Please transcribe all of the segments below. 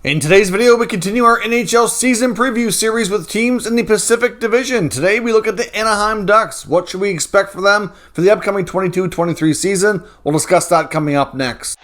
In today's video, we continue our NHL season preview series with teams in the Pacific Division. Today, we look at the Anaheim Ducks. What should we expect for them for the upcoming 22-23 season? We'll discuss that coming up next.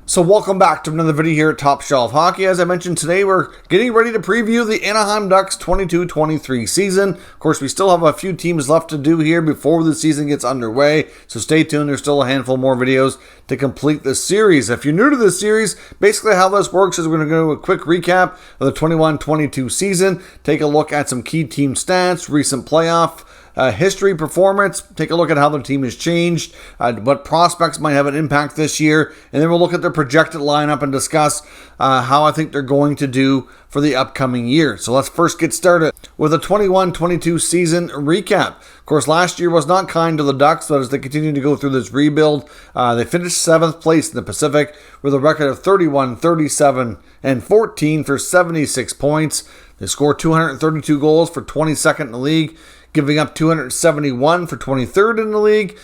So welcome back to another video here at Top Shelf Hockey. As I mentioned today, we're getting ready to preview the Anaheim Ducks 22-23 season. Of course, we still have a few teams left to do here before the season gets underway, so stay tuned. There's still a handful more videos to complete this series. If you're new to this series, basically how this works is we're going to go a quick recap of the 21-22 season, take a look at some key team stats, recent playoff history, performance, take a look at how the team has changed, what prospects might have an impact this year, and then we'll look at their projected lineup and discuss how I think they're going to do for the upcoming year. So let's first get started with a 21-22 season recap. Of course, last year was not kind to the Ducks, but as they continue to go through this rebuild, they finished 7th place in the Pacific with a record of 31, 37, and 14 for 76 points. They scored 232 goals for 22nd in the league, giving up 271 for 23rd in the league.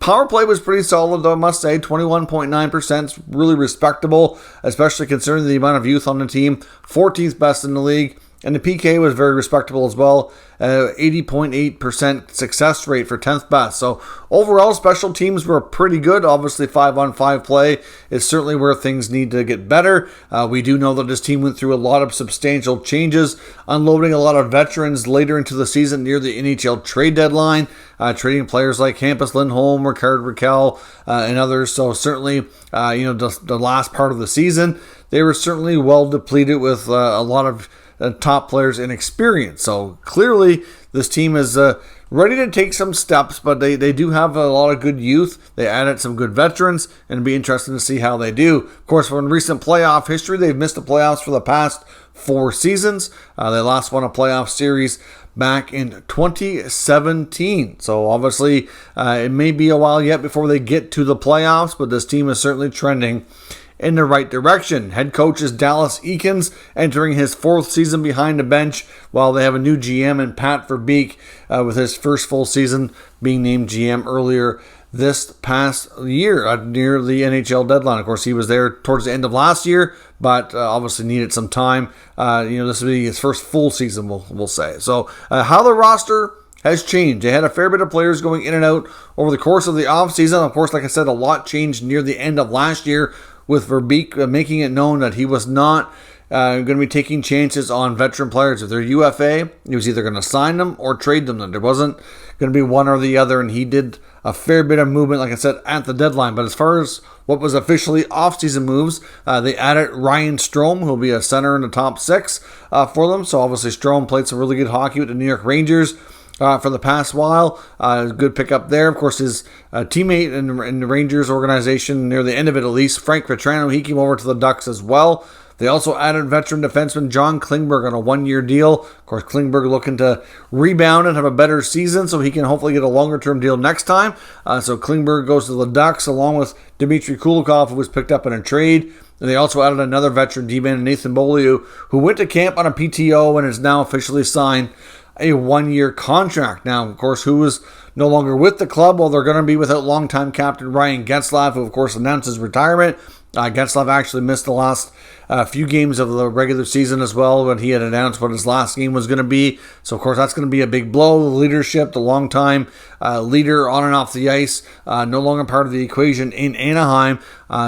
Power play was pretty solid, though, I must say. 21.9% is really respectable, especially considering the amount of youth on the team. 14th best in the league. And the PK was very respectable as well. 80.8% success rate for 10th best. So overall, special teams were pretty good. Obviously, 5-on-5 play is certainly where things need to get better. We do know that this team went through a lot of substantial changes, unloading a lot of veterans later into the season near the NHL trade deadline, trading players like Hampus Lindholm, Rickard Rakell, and others. So certainly, the last part of the season, they were certainly well depleted with a lot of top players in experience. So clearly this team is ready to take some steps, but they do have a lot of good youth. They added some good veterans, and it'll be interesting to see how they do. Of course, from recent playoff history, they've missed the playoffs for the past 4 seasons. They last won a playoff series back in 2017. So obviously it may be a while yet before they get to the playoffs, but this team is certainly trending in the right direction. Head coach is Dallas Eakins, entering his 4th season behind the bench, while they have a new GM in Pat Verbeek, with his first full season being named GM earlier this past year, near the NHL deadline. Of course, he was there towards the end of last year, but obviously needed some time. This will be his first full season, we'll say. So how the roster has changed. They had a fair bit of players going in and out over the course of the offseason. Of course, like I said, a lot changed near the end of last year, with Verbeek making it known that he was not going to be taking chances on veteran players. If they're UFA, he was either going to sign them or trade them. There wasn't going to be one or the other, and he did a fair bit of movement, like I said, at the deadline. But as far as what was officially offseason moves, they added Ryan Strome, who will be a center in the top 6 for them. So obviously Strome played some really good hockey with the New York Rangers for the past while. Good pickup there. Of course, his teammate in the Rangers organization, near the end of it at least, Frank Vetrano, he came over to the Ducks as well. They also added veteran defenseman John Klingberg on a 1-year deal. Of course, Klingberg looking to rebound and have a better season, so he can hopefully get a longer-term deal next time. So Klingberg goes to the Ducks, along with Dmitry Kulikov, who was picked up in a trade. And they also added another veteran D-man, Nathan Beaulieu, who went to camp on a PTO and is now officially signed a 1-year contract. Now, of course, who is no longer with the club? Well, they're going to be without longtime captain Ryan Getzlaf, who, of course, announced his retirement. Getzlaf actually missed the last few games of the regular season as well, when he had announced what his last game was going to be. So, of course, that's going to be a big blow. The leadership, the longtime leader on and off the ice, no longer part of the equation in Anaheim.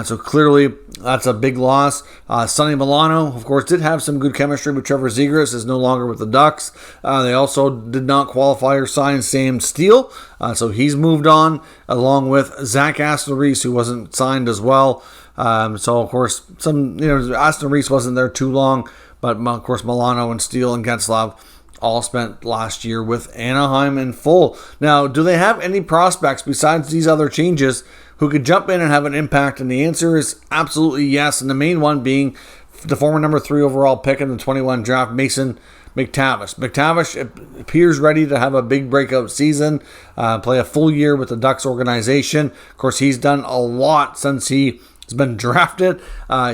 So clearly, that's a big loss. Sonny Milano, of course, did have some good chemistry with Trevor Zegras, is no longer with the Ducks. They also did not qualify or sign Sam Steele, so he's moved on, along with Zach Aston-Reese, who wasn't signed as well. So, of course, Aston-Reese wasn't there too long, but, of course, Milano and Steele and Getzlaf all spent last year with Anaheim in full. Now, do they have any prospects besides these other changes who could jump in and have an impact? And the answer is absolutely yes, and the main one being the former number 3 overall pick in the 21 draft, Mason McTavish. McTavish appears ready to have a big breakout season, play a full year with the Ducks organization. Of course, he's done a lot since he has been drafted.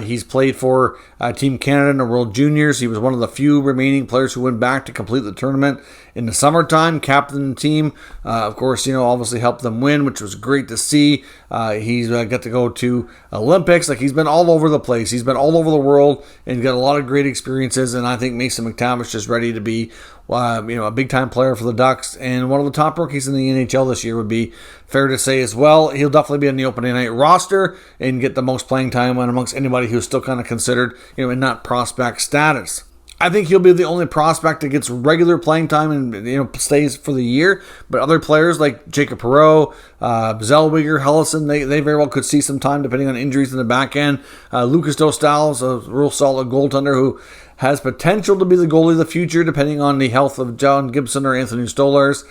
He's played for Team Canada in the World Juniors. He was one of the few remaining players who went back to complete the tournament in the summertime, captain the team. Of course, obviously helped them win, which was great to see. He's got to go to Olympics. He's been all over the place. He's been all over the world and got a lot of great experiences. And I think Mason McTavish is ready to be, a big-time player for the Ducks and one of the top rookies in the NHL this year would be fair to say as well. He'll definitely be in the opening night roster and get the most playing time amongst anybody who's still kind of considered, in that prospect status. I think he'll be the only prospect that gets regular playing time and stays for the year. But other players like Jacob Perreault, Zellweger, Hellison, they very well could see some time depending on injuries in the back end. Lucas Dostal is a real solid goaltender who has potential to be the goalie of the future depending on the health of John Gibson or Anthony Stolarz.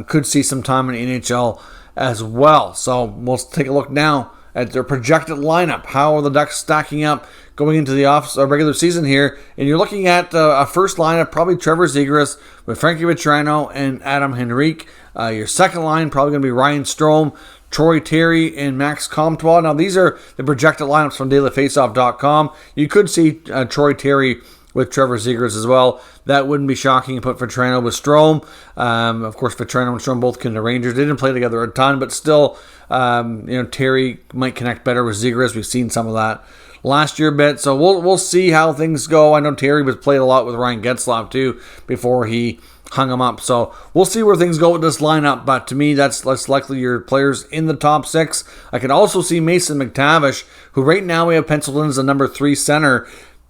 Could see some time in the NHL as well. So we'll take a look now at their projected lineup. How are the Ducks stacking up going into the regular season here? And you're looking at a first lineup, probably Trevor Zegras with Frankie Vatrano and Adam Henrique. Your second line, probably going to be Ryan Strome, Troy Terry, and Max Comtois. Now, these are the projected lineups from dailyfaceoff.com. You could see Troy Terry with Trevor Zegras as well. That wouldn't be shocking. You put Vatrano with Strome. Of course, Vatrano and Strome both came to Rangers. They didn't play together a ton, but still, Terry might connect better with Zegras. We've seen some of that last year a bit, so we'll see how things go. I know Terry was played a lot with Ryan Getzlaf too before he hung him up, so we'll see where things go with this lineup. But to me, that's less likely your players in the top six. I can also see Mason McTavish, who right now we have penciled in as a number 3 center.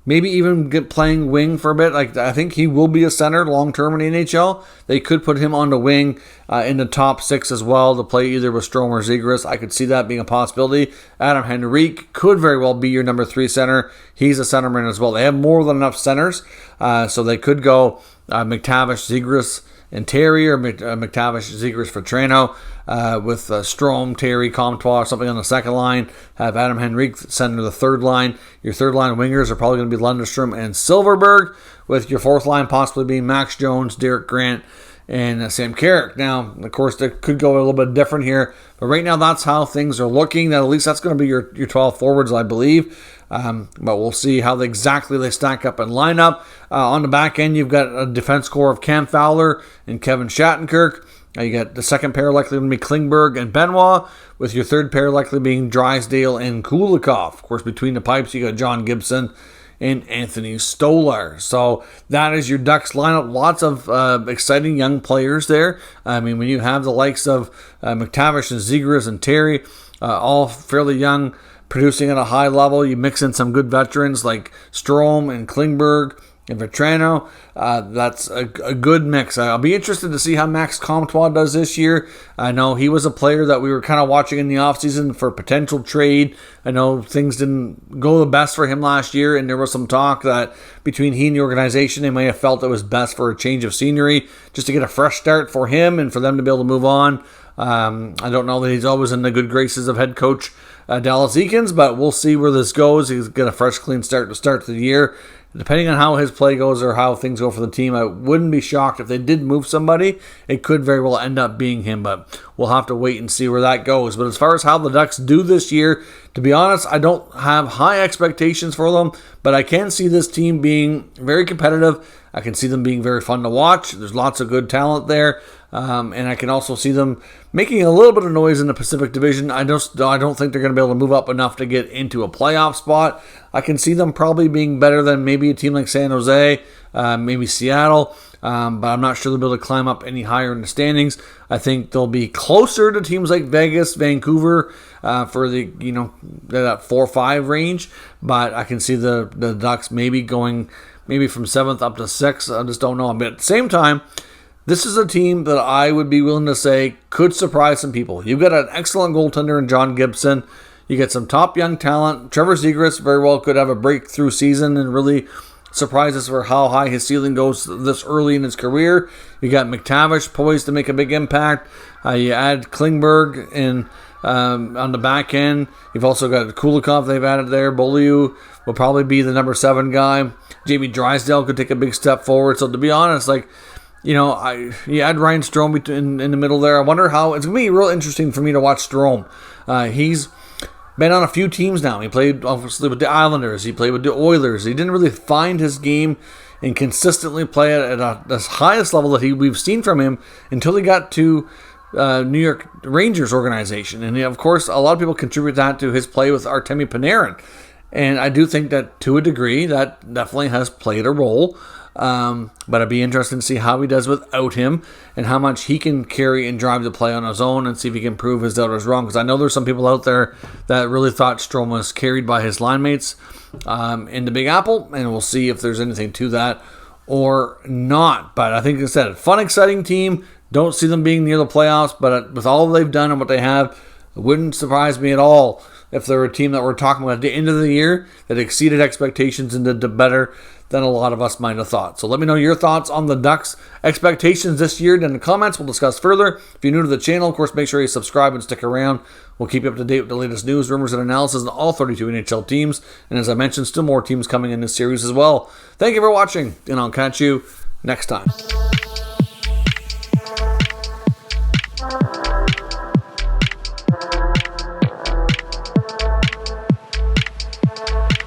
Maybe even get playing wing for a bit. I think he will be a center long-term in the NHL. They could put him on the wing in the top 6 as well to play either with Strome or Zegras. I could see that being a possibility. Adam Henrique could very well be your number 3 center. He's a centerman as well. They have more than enough centers, so they could go McTavish, Zegras, and Terry, or McTavish, Zegras, Vatrano, with Strome, Terry, Comtois, or something on the second line. Have Adam Henrique center the third line. Your third line wingers are probably going to be Lundestrom and Silverberg, with your fourth line possibly being Max Jones, Derek Grant, and Sam Carrick. Now, of course, that could go a little bit different here, but right now that's how things are looking. That at least that's going to be your 12 forwards, I believe. But we'll see how exactly they stack up and line up. On the back end, you've got a defense core of Cam Fowler and Kevin Shattenkirk. You got the second pair likely to be Klingberg and Benoit, with your third pair likely being Drysdale and Kulikov. Of course, between the pipes, you got John Gibson and Anthony Stolarz. So that is your Ducks lineup. Lots of exciting young players there. I mean, when you have the likes of McTavish and Zegras and Terry, all fairly young, producing at a high level, you mix in some good veterans like Strome and Klingberg and Vatrano. That's a good mix. I'll be interested to see how Max Comtois does this year. I know he was a player that we were kind of watching in the offseason for potential trade. I know things didn't go the best for him last year, and there was some talk that between he and the organization, they may have felt it was best for a change of scenery, just to get a fresh start for him and for them to be able to move on. I don't know that he's always in the good graces of head coach Dallas Eakins, but we'll see where this goes. He's got a fresh, clean start to start the year. Depending on how his play goes or how things go for the team, I wouldn't be shocked if they did move somebody. It could very well end up being him, but we'll have to wait and see where that goes. But as far as how the Ducks do this year, to be honest, I don't have high expectations for them, but I can see this team being very competitive. I can see them being very fun to watch. There's lots of good talent there. And I can also see them making a little bit of noise in the Pacific Division. I don't think they're going to be able to move up enough to get into a playoff spot. I can see them probably being better than maybe a team like San Jose, maybe Seattle, but I'm not sure they'll be able to climb up any higher in the standings. I think they'll be closer to teams like Vegas, Vancouver, for the that 4-5 range. But I can see the Ducks maybe going from 7th up to 6th. I just don't know. But at the same time, this is a team that I would be willing to say could surprise some people. You've got an excellent goaltender in John Gibson. You get some top young talent. Trevor Zegras very well could have a breakthrough season and really surprise us for how high his ceiling goes this early in his career. You got McTavish poised to make a big impact. You add Klingberg in on the back end. You've also got Kulikov they've added there. Beaulieu will probably be the number 7 guy. Jamie Drysdale could take a big step forward. So to be honest, you add Ryan Strome in the middle there. I wonder how it's going to be real interesting for me to watch Strome. He's been on a few teams now. He played obviously with the Islanders. He played with the Oilers. He didn't really find his game and consistently play at the highest level that we've seen from him until he got to New York Rangers organization. And of course, a lot of people contribute that to his play with Artemi Panarin. And I do think that to a degree, that definitely has played a role. But it'd be interesting to see how he does without him and how much he can carry and drive the play on his own and see if he can prove his doubters wrong. Because I know there's some people out there that really thought Strome was carried by his line mates in the Big Apple, and we'll see if there's anything to that or not. But I think, like I said, a fun, exciting team. Don't see them being near the playoffs, but with all they've done and what they have, it wouldn't surprise me at all if they're a team that we're talking about at the end of the year that exceeded expectations and did better than a lot of us might have thought. So let me know your thoughts on the Ducks' expectations this year in the comments. We'll discuss further. If you're new to the channel, of course, make sure you subscribe and stick around. We'll keep you up to date with the latest news, rumors, and analysis on all 32 NHL teams. And as I mentioned, still more teams coming in this series as well. Thank you for watching, and I'll catch you next time.